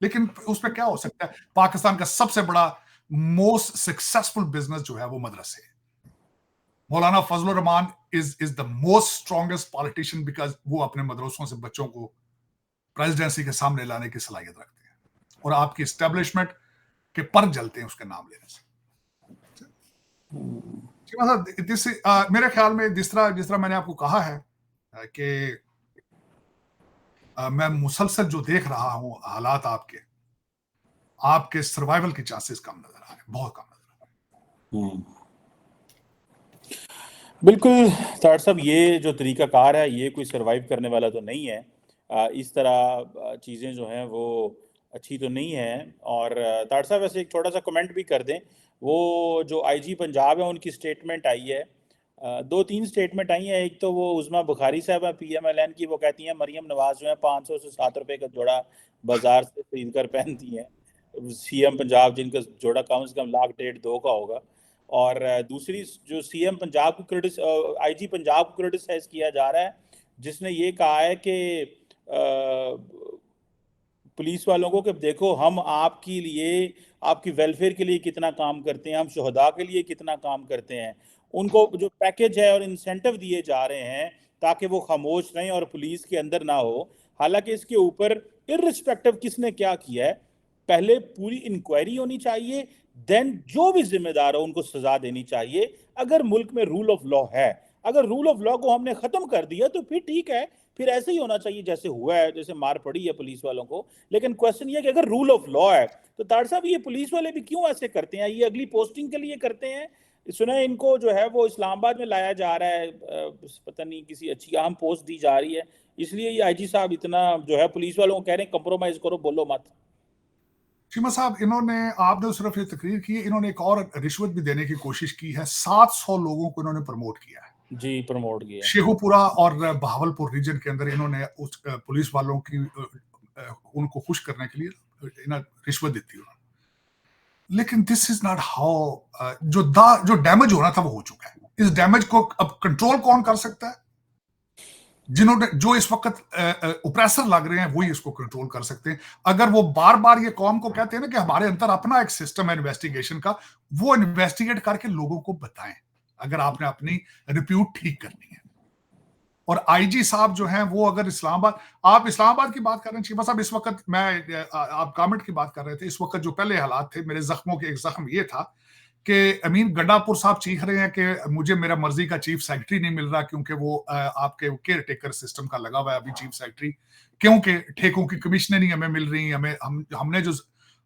लेकिन उस पर क्या हो सकता है? पाकिस्तान का सबसे बड़ा मोस्ट सक्सेसफुल बिजनेस जो है वो मदरसे। मौलाना Fazlur Rahman is the most strongest politician, because वो अपने मदरसों से बच्चों को प्रेसिडेंसी के सामने लाने की सलाहियत रखते हैं, और आपकी एस्टेब्लिशमेंट के पर जलते हैं उसके नाम लेने से। मेरे ख्याल में जिस तरह मैंने आपको कहा है कि मैं मुसलसल जो देख रहा हूं हालात, आपके सर्वाइवल के चांसेस कम नजर आ रहे हैं, बहुत कम नजर आ रहे हैं। बिल्कुल तार साहब, ये जो तरीकाकार है ये कोई सरवाइव करने वाला तो नहीं है। इस तरह चीज़ें जो हैं वो अच्छी तो नहीं है। और तार साहब वैसे एक छोटा सा कमेंट भी कर दें, वो जो आईजी पंजाब है उनकी स्टेटमेंट आई है, 2-3 स्टेटमेंट आई हैं। एक तो वो उज़मा बुखारी साहब है PMLN की, वो कहती हैं मरियम नवाज जो है 500 से 7 रुपए का जोड़ा बाजार से खरीद कर पहनती हैं। CM पंजाब जिनका जोड़ा कम से कम 1 लाख 1.5-2 का होगा। और दूसरी जो CM पंजाब को IG पंजाब को क्रिटिसाइज किया जा रहा है, जिसने ये कहा है कि पुलिस वालों को कि देखो हम आपके लिए, आपकी वेलफेयर के लिए कितना काम करते हैं, हम शहदा के लिए कितना काम करते हैं। उनको जो पैकेज है और इंसेंटिव दिए जा रहे हैं ताकि वो खामोश रहें और पुलिस के अंदर ना हो। हालांकि इसके ऊपर इर्रिस्पेक्टिव किसने क्या किया है, पहले पूरी इंक्वायरी होनी चाहिए, देन जो भी जिम्मेदार हो उनको सजा देनी चाहिए। अगर मुल्क में रूल ऑफ लॉ है, अगर रूल ऑफ लॉ को हमने खत्म कर दिया तो फिर ठीक है, फिर ऐसे ही होना चाहिए जैसे हुआ है, जैसे मार पड़ी है पुलिस वालों को। लेकिन क्वेश्चन ये कि अगर रूल ऑफ लॉ है तो तार साहब ये पुलिस वाले भी क्यों ऐसे करते हैं? ये अगली पोस्टिंग के लिए करते हैं। सुना है इनको जो है वो इस्लामाबाद में लाया जा रहा है, पता नहीं किसी अच्छी अहम पोस्ट दी जा रही है, इसलिए ये IG साहब इतना जो है पुलिस वालों को कह रहे हैं कंप्रोमाइज करो, बोलो मत। चीमा साहब, इन्होंने, आपने सिर्फ ये तकरीर की है, इन्होंने एक और रिश्वत भी देने की कोशिश की है। 700 लोगों को इन्होंने प्रमोट किया है जी, प्रमोट किया। शेखुपुरा और बहावलपुर रीजन के अंदर। इन्होंने उस पुलिस वालों की उनको खुश करने के लिए इन्हें रिश्वत दी थी। लेकिन दिस इज नॉट हाउ, जो डैमेज होना था वो हो चुका है। इस डैमेज को अब कंट्रोल कौन कर सकता है? जिन्होंने, जो इस वक्त ओप्रेसर लग रहे हैं, वही इसको कंट्रोल कर सकते हैं। अगर वो बार बार ये कौम को कहते हैं ना कि हमारे अंदर अपना एक सिस्टम है इन्वेस्टिगेशन का, वो इन्वेस्टिगेट करके लोगों को बताएं, अगर आपने अपनी रिप्यूट ठीक करनी है। और आईजी साहब जो हैं, वो अगर इस्लामाबाद, आप इस्लामाबाद की बात कर रहे हैं चीमा साहब, इस वक्त मैं, आप गवर्नमेंट की बात कर रहे थे, इस वक्त जो पहले हालात थे, मेरे जख्मों के एक जख्म ये था कि अमीन गंडापुर साहब चीख रहे हैं कि मुझे मेरा मर्जी का चीफ सेक्रेटरी नहीं मिल रहा, क्योंकि वो आपके केयर टेकर सिस्टम का लगा हुआ है अभी चीफ सेक्रेटरी, क्योंकि ठेकों की कमीशनें नहीं हमें मिल रही, हमने जो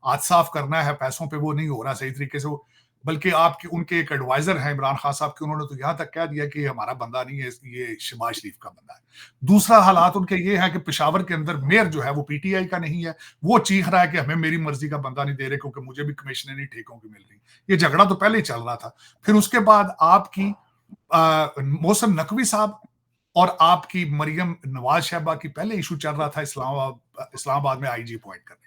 हाथ साफ करना है पैसों पे वो नहीं हो रहा सही तरीके से। वो बल्कि आपके उनके एक एडवाइजर हैं इमरान खान साहब के, उन्होंने तो यहां तक कह दिया कि हमारा बंदा नहीं है, ये शहबाज शरीफ का बंदा है। दूसरा हालात उनके ये है कि पेशावर के अंदर मेयर जो है वो पीटीआई का नहीं है, वो चीख रहा है कि हमें मेरी मर्जी का बंदा नहीं दे रहे क्योंकि मुझे भी कमीशनें नहीं ठेकों की मिल रही। ये झगड़ा तो पहले ही चल रहा था। फिर उसके बाद आपकी मोहसिन नकवी साहब और आपकी मरियम नवाज शहबा की पहले इशू चल रहा था इस्लामाबाद में आईजी अपॉइंट करने।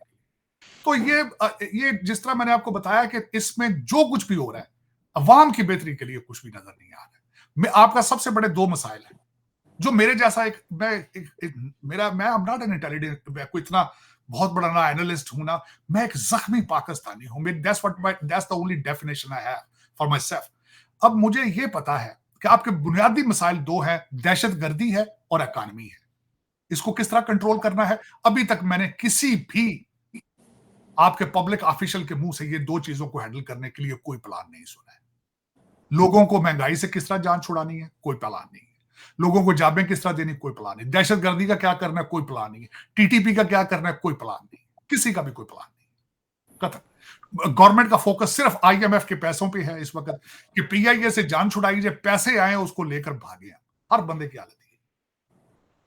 तो ये जिस तरह मैंने आपको बताया कि इसमें जो कुछ भी हो रहा है, अवाम की बेहतरी के लिए कुछ भी नजर नहीं आ रहा है। मैं आपका सबसे बड़े दो मसाइल है, जो मेरे जैसा मैं एम नॉट एन इंटेलिजेंट, कोई इतना बहुत बड़ा ना एनालिस्ट हूं ना, मैं एक जख्मी पाकिस्तानी हूं। That's the only definition I have for my self. अब मुझे ये पता है कि आपके बुनियादी मसाइल दो हैं, दहशतगर्दी है और इकॉनमी है। इसको किस तरह कंट्रोल करना है, अभी तक मैंने किसी भी आपके पब्लिक ऑफिशियल के मुंह से ये दो चीजों को हैंडल करने के लिए कोई प्लान नहीं सुना है। लोगों को महंगाई से किस तरह जान छुड़ानी है, कोई प्लान नहीं है। लोगों को जाबें किस तरह देनी, कोई प्लान नहीं। दहशतगर्दी का क्या करना है, कोई प्लान नहीं है। टीटीपी का क्या करना है, कोई प्लान नहीं। किसी का भी कोई प्लान नहीं। खत्म। गवर्नमेंट का फोकस सिर्फ आईएमएफ के पैसों पे है इस वक्त, कि पीआईए से जान छुड़ाई जाए, पैसे आए उसको लेकर भागे। हर बंदे की हालत है।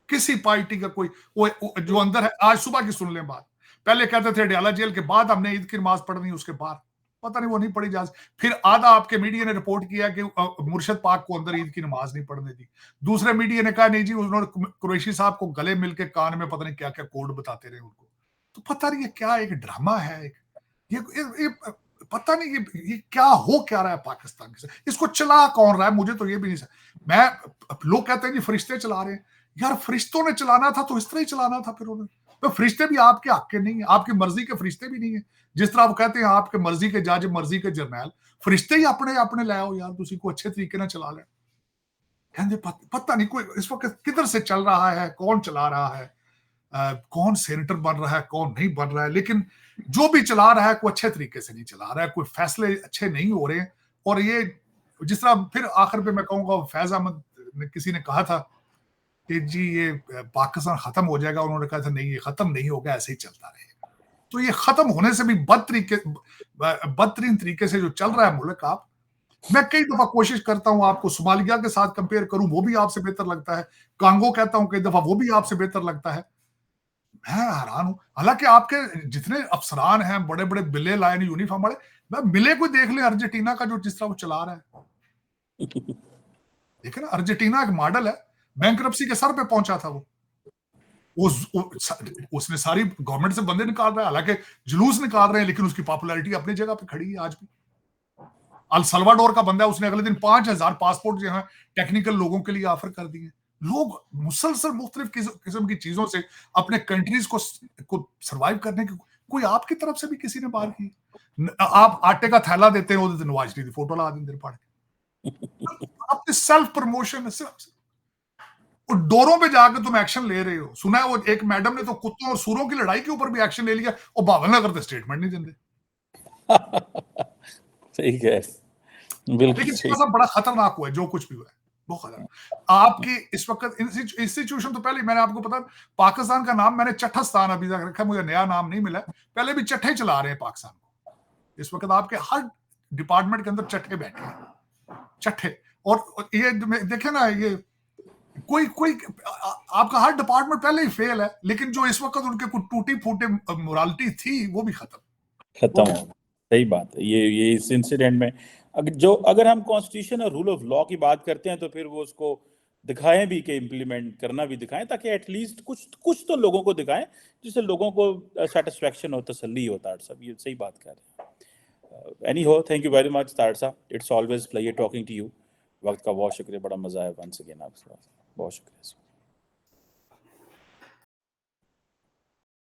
किसी पार्टी का कोई जो अंदर है, आज सुबह की सुन लें बात, पहले कहते थे अडयाला जेल के बाद हमने ईद की नमाज पढ़नी, उसके बाद पता नहीं वो नहीं पढ़ी जा। फिर आधा आपके मीडिया ने रिपोर्ट किया कि मुर्शद पाक को अंदर ईद की नमाज नहीं पढ़ने दी। दूसरे मीडिया ने कहा नहीं जी, उन्होंने कुरैशी साहब को गले मिलके कान में पता नहीं क्या क्या कोड बताते रहे उनको। तो पता नहीं ये क्या एक ड्रामा है, ये पता नहीं ये क्या हो क्या रहा है पाकिस्तान के साथ। इसको चला कौन रहा है, मुझे तो ये भी नहीं। मैं, लोग कहते हैं जी फरिश्ते चला रहे हैं, यार फरिश्तों ने चलाना था तो इस तरह ही चलाना था। फिर उन्होंने, तो फरिश्ते भी आपके हक के नहीं है, आपकी मर्जी के फरिश्ते भी नहीं है। जिस तरह आप कहते हैं आपके मर्जी के जज, मर्जी के जर्नैल, फरिश्ते ही अपने अपने ले आओ यार, तुसी को अच्छे तरीके ना चला ले। कहते पता नहीं कोई इस वक्त किधर से चल रहा है, कौन चला रहा है, कौन सेनेटर बन रहा है, कौन नहीं बन रहा है। लेकिन जो भी चला रहा है कोई अच्छे तरीके से नहीं चला रहा है, कोई फैसले अच्छे नहीं हो रहे। और ये जिस तरह फिर आखिर पे मैं कहूंगा, फैज अहमद ने, किसी ने कहा था कि जी ये पाकिस्तान खत्म हो जाएगा, उन्होंने कहा था नहीं, ये खत्म नहीं होगा, ऐसे ही चलता रहेगा। तो ये खत्म होने से भी बदतरीन तरीके से जो चल रहा है मुल्क, मैं कई दफा कोशिश करता हूं आपको सोमालिया के साथ कंपेयर करूं, वो भी आपसे बेहतर लगता है। कांगो कहता हूं कई दफा, वो भी आपसे बेहतर लगता है। मैं हैरान हूं। हालांकि आपके जितने अफसरान हैं, बड़े बड़े बिले लाए यूनिफॉर्म वाले, मैं मिले कोई देख ले अर्जेंटीना का, जो जिस तरह वो चला रहा है। देखे ना, अर्जेंटीना एक मॉडल है, बैंकरप्सी के सर पे पहुंचा था वो। उसने सारी गवर्नमेंट से बंदे निकाल रहा है, हालांकि जुलूस निकाल रहे हैं, लेकिन उसकी पॉपुलैरिटी अपनी जगह पे खड़ी है आज भी। अल सल्वाडोर का बंदा है, उसने अगले दिन 5000 पासपोर्ट जो है टेक्निकल लोगों के लिए ऑफर कर दिए। लोग मुसलसल मुख्तलिफ किस्म की चीजों से अपने कंट्रीज को सर्वाइव करने की, कोई आपकी तरफ से भी किसी ने बात की? आप आटे का थैला देते हैं, वो नवाज शरीफ की फोटो लगा देंगे पढ़ के। आपकी सेल्फ प्रमोशन है सिर्फ। डोरों पे जाकर तुम एक्शन ले रहे हो। सुना है वो एक मैडम ने तो कुत्तों और सूरों की लड़ाई के ऊपर भी एक्शन ले लिया, और बावल नगर तो स्टेटमेंट नहीं देते। सही है, बिल्कुल लेकिन सही। बड़ा खतरनाक हुआ है जो कुछ भी हुआ है, बहुत खतरनाक। आपकी इस वक्त इस सिचुएशन, तो पहले मैंने आपको पता, पाकिस्तान का नाम मैंने छठा स्थान अभी तक रखा, मुझे नया नाम नहीं मिला। पहले भी चट्ठे चला रहे हैं पाकिस्तान को। इस वक्त आपके हर डिपार्टमेंट के अंदर चट्ठे बैठे हैं, चट्ठे। और ये देखे ना, ये कोई आपका हर डिपार्टमेंट पहले ही फेल है, लेकिन जो इस वक्त उनके कुछ टूटी फूटे मोरालिटी थी, वो भी खत्म। खत्म हो गया। सही बात है। ये इस इंसिडेंट में अगर हम कॉन्स्टिट्यूशन और रूल ऑफ लॉ की बात करते हैं तो फिर वो उसको दिखाएं भी कि इम्प्लीमेंट करना भी दिखाएं, ताकि एटलीस्ट कुछ तो लोगों को दिखाएं जिससे लोगों को सेटिस्फेक्शन हो, तसल्ली हो। तार साहब ये सही बात कर रहे हैं। एनी हो, थैंक यू वेरी मच तार साहब, it's always pleasure talking to you. वक्त का बहुत शुक्रिया, बड़ा मजा आया वंस अगेन आपसे, बहुत शुक्रिया।